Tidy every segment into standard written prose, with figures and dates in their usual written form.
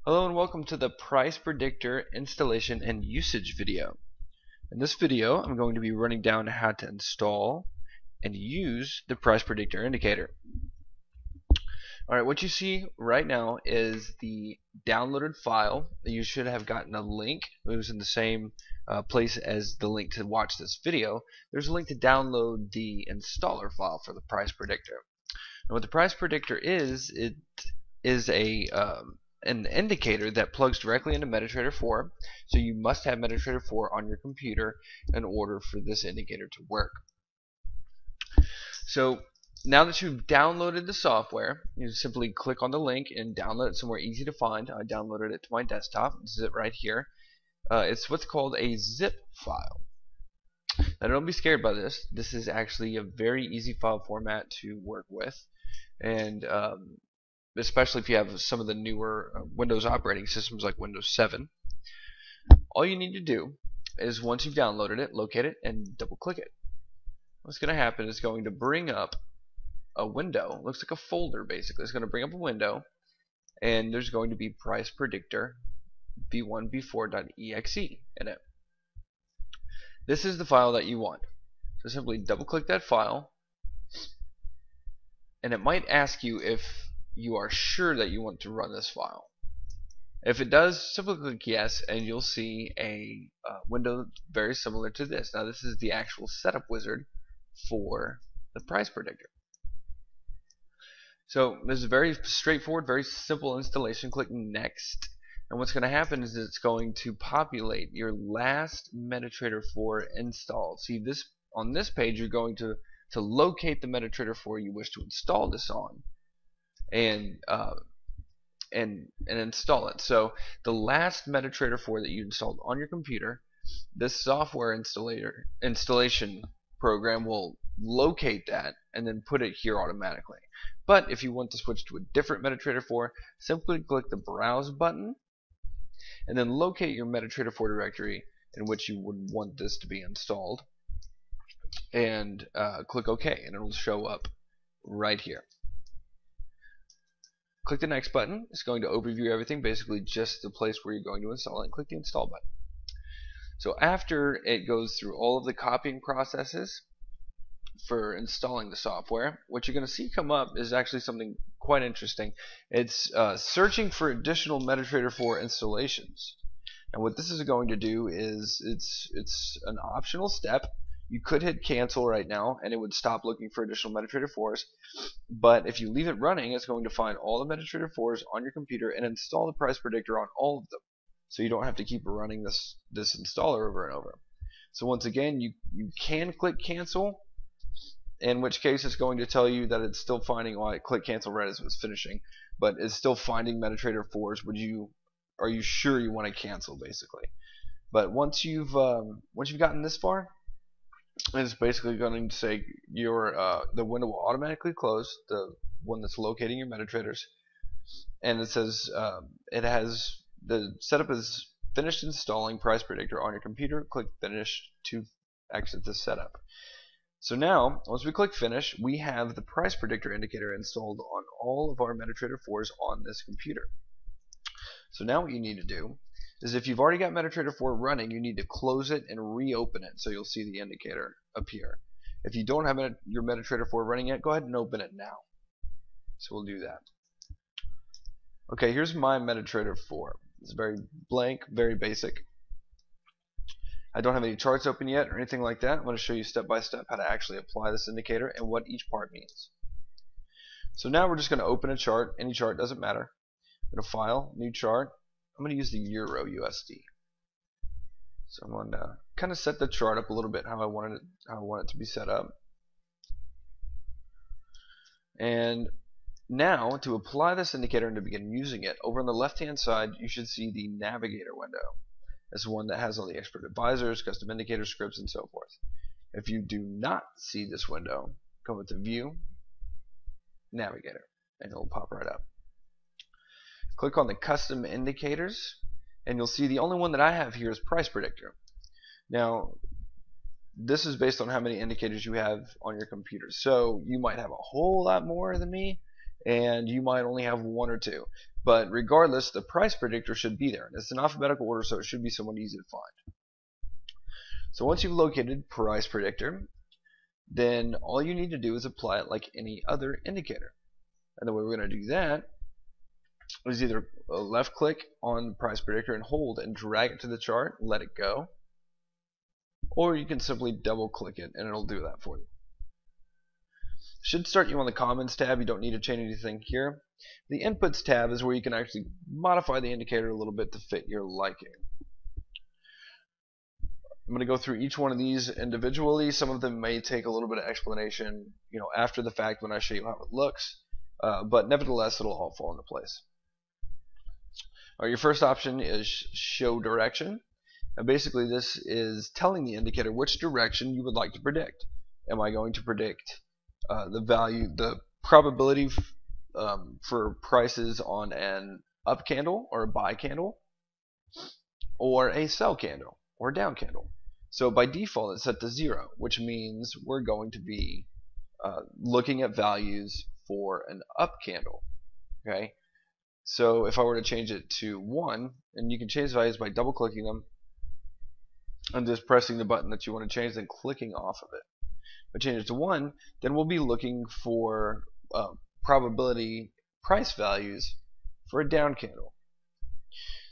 Hello and welcome to the Price Predictor installation and usage video. In this video, I'm going to be running down how to install and use the Price Predictor indicator. Alright, what you see right now is the downloaded file. You should have gotten a link. It was in the same place as the link to watch this video. There's a link to download the installer file for the Price Predictor. And what the Price Predictor is, it is an indicator that plugs directly into MetaTrader 4, so you must have MetaTrader 4 on your computer in order for this indicator to work. So now that you've downloaded the software, you simply click on the link and download it somewhere easy to find. I downloaded it to my desktop. This is it right here. It's what's called a zip file. Now don't be scared by this. This is actually a very easy file format to work with, and especially if you have some of the newer Windows operating systems like Windows 7. All you need to do is, once you've downloaded it, locate it and double click it. What's going to happen is going to bring up a window. It looks like a folder basically. It's going to bring up a window, and there's going to be Price Predictor v1v4.exe in it. This is the file that you want. So simply double click that file, and it might ask you if you are sure that you want to run this file. If it does, simply click yes, and you'll see a window very similar to this. Now this is the actual setup wizard for the Price Predictor. So this is very straightforward, very simple installation. Click next, and what's going to happen is it's going to populate your last MetaTrader 4 install. See, this on this page you're going to locate the MetaTrader 4 you wish to install this on, and install it. So the last MetaTrader 4 that you installed on your computer, this software installation program will locate that and then put it here automatically. But if you want to switch to a different MetaTrader 4, simply click the Browse button and then locate your MetaTrader 4 directory in which you would want this to be installed, and click OK, and it will show up right here. Click the next button. It's going to overview everything, basically just the place where you're going to install it, and click the install button. So after it goes through all of the copying processes for installing the software, what you're going to see come up is actually something quite interesting. It's searching for additional MetaTrader 4 installations. And what this is going to do is it's an optional step. You could hit cancel right now and it would stop looking for additional MetaTrader 4s, but if you leave it running, it's going to find all the MetaTrader 4s on your computer and install the Price Predictor on all of them, so you don't have to keep running this installer over and over. So once again, you can click cancel, in which case it's going to tell you that it's still finding, well, I click cancel right as it was finishing, but it's still finding MetaTrader 4s. Are you sure you want to cancel, basically? But once you've gotten this far, it's basically going to say the window will automatically close, the one that's locating your MetaTraders, and it says it has the setup is finished installing Price Predictor on your computer. Click finish to exit the setup. So now, once we click finish, we have the Price Predictor indicator installed on all of our MetaTrader 4s on this computer. So now what you need to do is, if you've already got MetaTrader 4 running, you need to close it and reopen it so you'll see the indicator appear. If you don't have your MetaTrader 4 running yet, go ahead and open it now. So we'll do that. Okay, here's my MetaTrader 4. It's very blank, very basic. I don't have any charts open yet or anything like that. I'm going to show you step by step how to actually apply this indicator and what each part means. So now we're just going to open a chart. Any chart, doesn't matter. Go to File, New Chart. I'm going to use the Euro USD. So I'm going to kind of set the chart up a little bit how I want it to be set up. And now, to apply this indicator and to begin using it, over on the left-hand side, you should see the Navigator window. That's the one that has all the expert advisors, custom indicator scripts, and so forth. If you do not see this window, go into View, Navigator, and it'll pop right up. Click on the custom indicators, and you'll see the only one that I have here is Price Predictor. Now, this is based on how many indicators you have on your computer. So you might have a whole lot more than me, and you might only have one or two. But regardless, the price predictor should be there. And it's in alphabetical order, so it should be somewhat easy to find. So once you've located price predictor, then all you need to do is apply it like any other indicator. And the way we're going to do that is either left click on price predictor and hold and drag it to the chart, let it go, or you can simply double click it and it'll do that for you. Should start you on the comments tab. You don't need to change anything here. The inputs tab is where you can actually modify the indicator a little bit to fit your liking. I'm going to go through each one of these individually. Some of them may take a little bit of explanation, after the fact when I show you how it looks, but nevertheless it'll all fall into place. All right, your first option is show direction, and basically this is telling the indicator which direction you would like to predict. Am I going to predict the probability for prices on an up candle or a buy candle, or a sell candle or a down candle? So by default it's set to 0, which means we're going to be looking at values for an up candle. Okay, so if I were to change it to 1, and you can change values by double clicking them and just pressing the button that you want to change, then clicking off of it. If I change it to 1, then we'll be looking for probability price values for a down candle.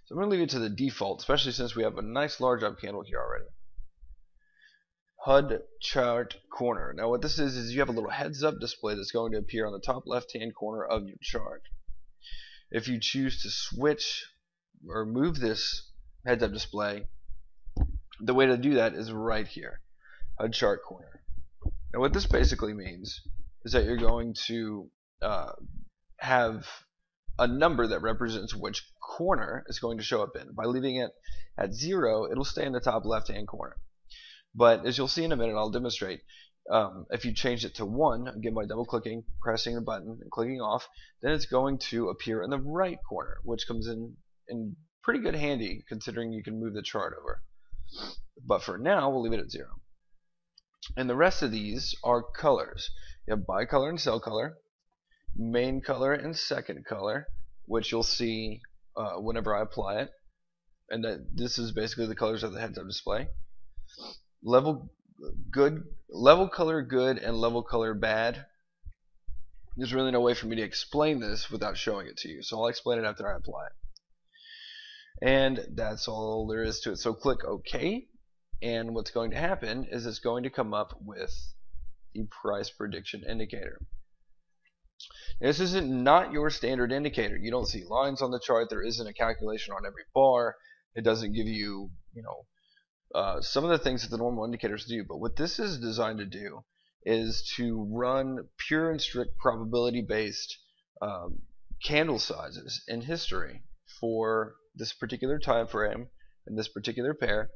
So I'm going to leave it to the default, especially since we have a nice large up candle here already. Hud Chart Corner. Now what this is you have a little heads up display that's going to appear on the top left hand corner of your chart. If you choose to switch or move this heads up display, the way to do that is right here, Hud Chart Corner. Now what this basically means is that you're going to have a number that represents which corner it's going to show up in. By leaving it at 0, it'll stay in the top left hand corner. But as you'll see in a minute, I'll demonstrate. If you change it to 1, again by double clicking, pressing the button, and clicking off, then it's going to appear in the right corner, which comes in pretty good handy considering you can move the chart over. But for now, we'll leave it at 0. And the rest of these are colors. You have buy color and sell color, main color and second color, which you'll see whenever I apply it. And that this is basically the colors of the heads-up display. Level color good and level color bad. There's really no way for me to explain this without showing it to you, so I'll explain it after I apply it. And that's all there is to it. So click OK, and what's going to happen is it's going to come up with the price prediction indicator. This isn't not your standard indicator. You don't see lines on the chart. There isn't a calculation on every bar. It doesn't give you, some of the things that the normal indicators do. But what this is designed to do is to run pure and strict probability-based candle sizes in history for this particular time frame and this particular pair.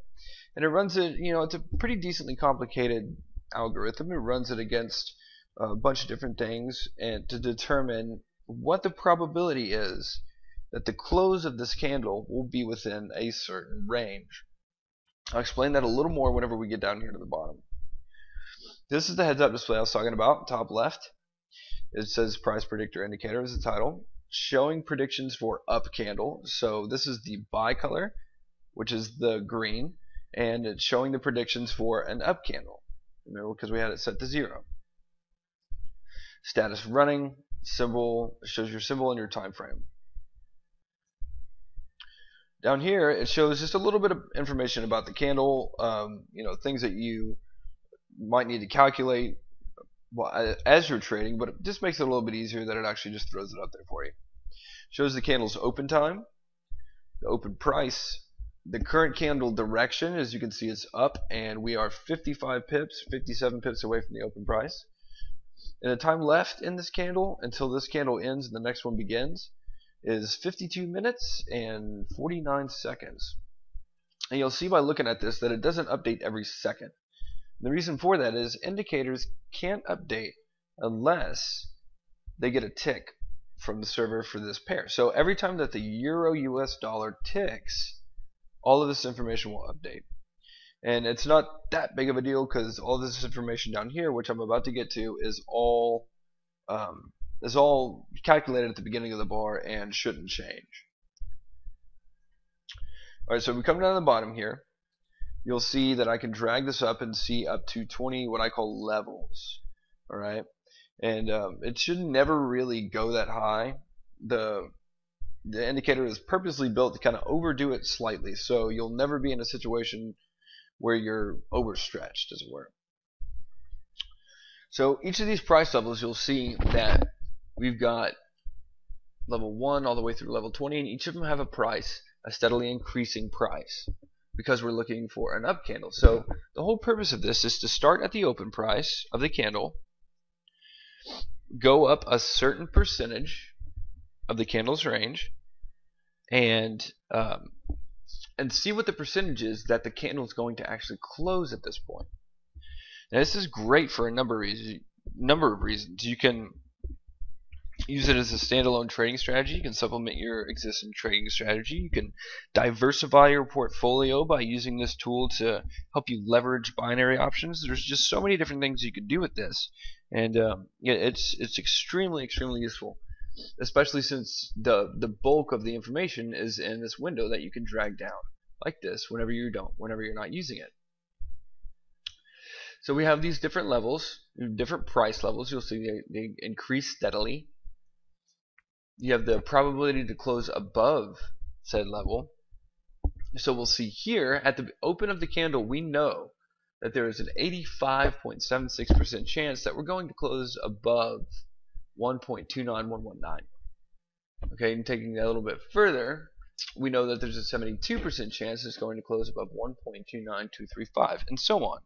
And it runs it, it's a pretty decently complicated algorithm. It runs it against a bunch of different things and to determine what the probability is that the close of this candle will be within a certain range. I'll explain that a little more whenever we get down here to the bottom. This is the heads-up display I was talking about, top left. It says Price Predictor Indicator as the title, showing predictions for up candle. So this is the buy color, which is the green, and it's showing the predictions for an up candle. Remember, because we had it set to 0. Status running, symbol shows your symbol and your time frame. Down here, it shows just a little bit of information about the candle, things that you might need to calculate as you're trading, but it just makes it a little bit easier that it actually just throws it up there for you. Shows the candle's open time, the open price, the current candle direction. As you can see, it's up, and we are 55 pips, 57 pips away from the open price. And the time left in this candle until this candle ends and the next one begins is 52 minutes and 49 seconds. And you'll see by looking at this that it doesn't update every second. And the reason for that is indicators can't update unless they get a tick from the server for this pair. So every time that the euro US dollar ticks, all of this information will update. And it's not that big of a deal because all this information down here, which I'm about to get to, is all is all calculated at the beginning of the bar and shouldn't change. Alright, so we come down to the bottom here. You'll see that I can drag this up and see up to 20 what I call levels. Alright, and it should never really go that high. The indicator is purposely built to kind of overdo it slightly, so you'll never be in a situation where you're overstretched, as it were. So each of these price levels, you'll see that we've got level 1 all the way through level 20, and each of them have a price, a steadily increasing price, because we're looking for an up candle. So the whole purpose of this is to start at the open price of the candle, go up a certain percentage of the candle's range, and see what the percentage is that the candle is going to actually close at this point. Now this is great for a number of reasons. You can use it as a standalone trading strategy. You can supplement your existing trading strategy. You can diversify your portfolio by using this tool to help you leverage binary options. There's just so many different things you can do with this, and yeah, it's extremely useful, especially since the bulk of the information is in this window that you can drag down like this whenever you're not using it. So we have these different levels, different price levels. You'll see they increase steadily. You have the probability to close above said level. So we'll see here at the open of the candle, we know that there is an 85.76% chance that we're going to close above 1.29119. Okay, and taking that a little bit further, we know that there's a 72% chance it's going to close above 1.29235, and so on.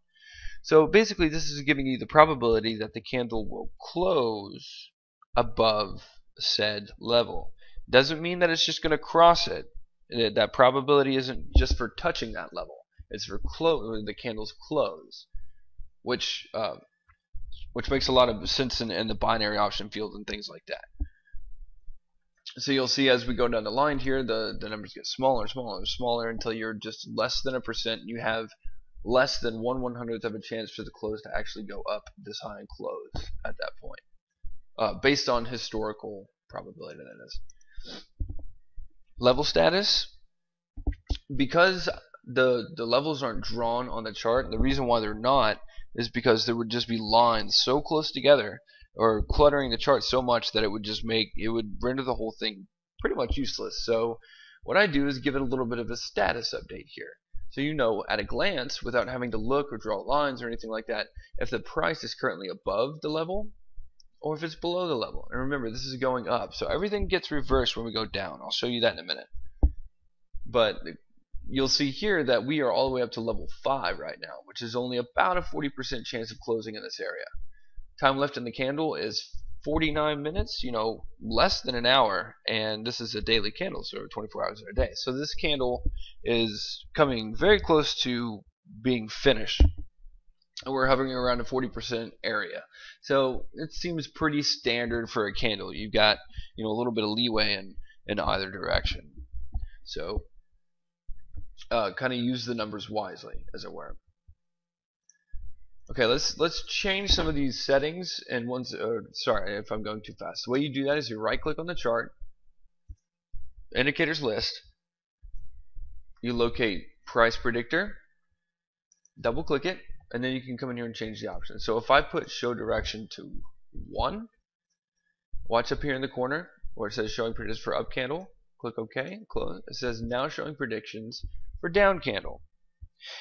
So basically, this is giving you the probability that the candle will close above said level. Doesn't mean that it's just going to cross it. That probability isn't just for touching that level. It's for the candle's close, which makes a lot of sense in the binary option field and things like that. So you'll see as we go down the line here, the numbers get smaller until you're just less than 1%. And you have less than 1/100th of a chance for the close to actually go up this high and close at that point, based on historical probability, that is. Level status, because the levels aren't drawn on the chart, the reason why they're not is because there would just be lines so close together or cluttering the chart so much that it would render the whole thing pretty much useless. So what I do is give it a little bit of a status update here. So you know at a glance, without having to look or draw lines or anything like that, if the price is currently above the level or if it's below the level. And remember, this is going up, so everything gets reversed when we go down. I'll show you that in a minute. But you'll see here that we are all the way up to level 5 right now, which is only about a 40% chance of closing in this area. Time left in the candle is 49 minutes, less than an hour, and this is a daily candle, so 24 hours in a day. So this candle is coming very close to being finished, and we're hovering around a 40% area. So it seems pretty standard for a candle. You've got a little bit of leeway in either direction. So kind of use the numbers wisely, as it were. Okay, let's change some of these settings. And sorry if I'm going too fast. The way you do that is you right-click on the chart, indicators list. You locate price predictor, double-click it, and then you can come in here and change the options. So if I put show direction to 1, watch up here in the corner where it says showing predictions for up candle. Click OK, close. It says now showing predictions for down candle.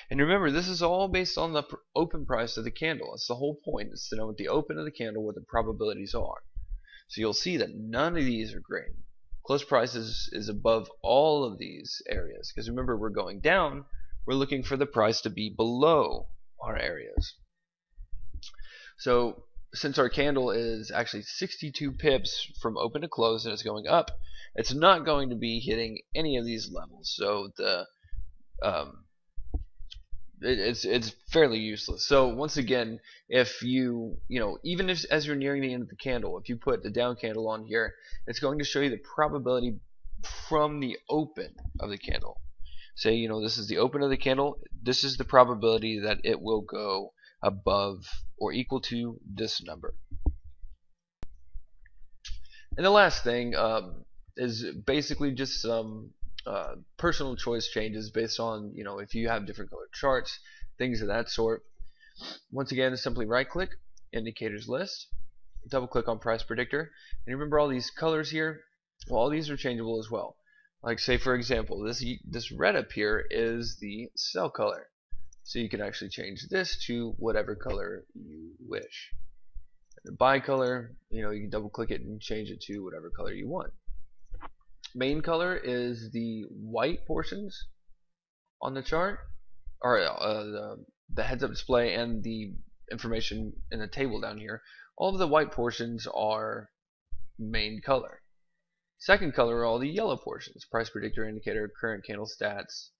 And remember, this is all based on the open price of the candle. That's the whole point, is to know at the open of the candle what the probabilities are. So you'll see that none of these are green. Close price is above all of these areas, because remember, we're going down. We're looking for the price to be below our areas. So since our candle is actually 62 pips from open to close and it's going up, it's not going to be hitting any of these levels. So it's fairly useless. So once again, if even as you're nearing the end of the candle, if you put the down candle on here, it's going to show you the probability from the open of the candle. Say this is the open of the candle, this is the probability that it will go above or equal to this number. And the last thing is basically just some personal choice changes based on, if you have different colored charts, things of that sort. Once again, simply right click, indicators list, double click on price predictor, and you remember all these colors here? Well, all these are changeable as well. Like say for example, this red up here is the sell color. So you can actually change this to whatever color you wish. The buy color, you can double click it and change it to whatever color you want. Main color is the white portions on the chart, or the heads up display and the information in the table down here. All of the white portions are main color. Second color are all the yellow portions: price predictor, indicator, current candle stats,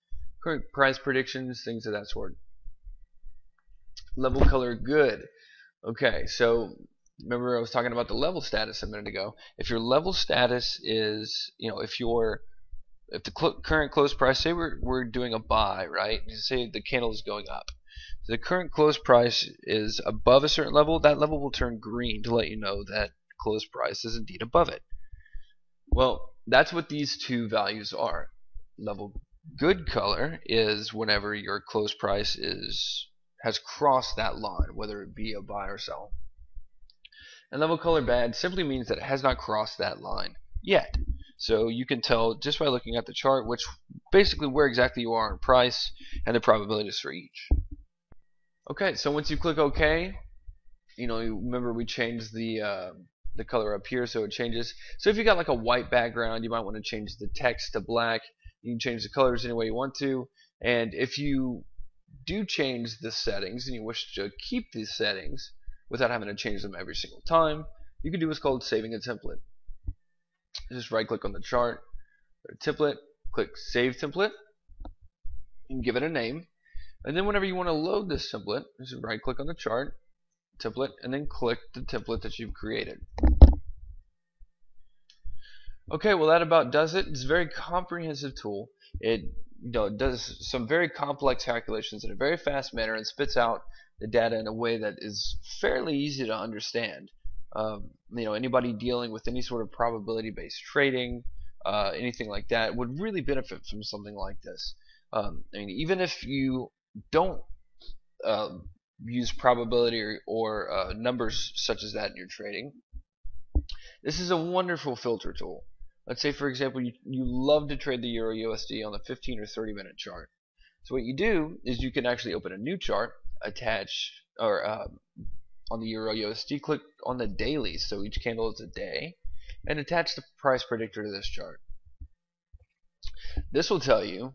current price predictions, things of that sort. Level color good. Okay, so remember I was talking about the level status a minute ago. If your level status is, if the current close price, say we're doing a buy, right? Say the candle is going up. So the current close price is above a certain level. That level will turn green to let you know that close price is indeed above it. Well, that's what these two values are. Level good color is whenever your close price has crossed that line, whether it be a buy or sell. And level color bad simply means that it has not crossed that line yet. So you can tell just by looking at the chart basically where exactly you are in price and the probabilities for each. Okay, so once you click OK, you remember we changed the color up here so it changes. So if you got like a white background, you might want to change the text to black. You can change the colors any way you want to. And if you do change the settings and you wish to keep these settings without having to change them every single time, you can do what's called saving a template. Just right click on the chart, go to template, click save template, and give it a name. And then whenever you want to load this template, just right click on the chart, template, and then click the template that you've created. Okay, well that about does it. It's a very comprehensive tool. It does some very complex calculations in a very fast manner and spits out the data in a way that is fairly easy to understand. Anybody dealing with any sort of probability-based trading, anything like that, would really benefit from something like this. Even if you don't use probability or numbers such as that in your trading, this is a wonderful filter tool. Let's say, for example, you love to trade the Euro USD on the 15 or 30 minute chart. So what you do is you can actually open a new chart, attach, or on the Euro USD, click on the daily, so each candle is a day, and attach the price predictor to this chart. This will tell you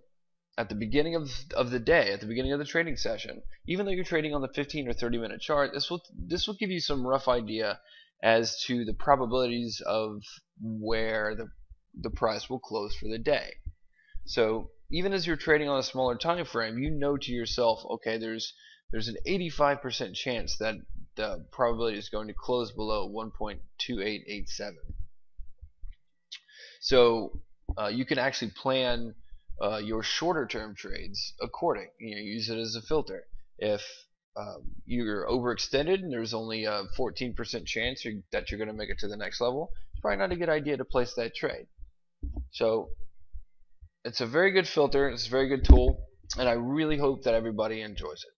at the beginning of the day, at the beginning of the trading session, even though you're trading on the 15 or 30 minute chart, this will give you some rough idea as to the probabilities of where the price will close for the day. So even as you're trading on a smaller time frame, you know to yourself, okay, there's an 85% chance that the probability is going to close below 1.2887. So you can actually plan your shorter term trades according. Use it as a filter. If you're overextended and there's only a 14% chance that you're going to make it to the next level, it's probably not a good idea to place that trade. So it's a very good filter, it's a very good tool, and I really hope that everybody enjoys it.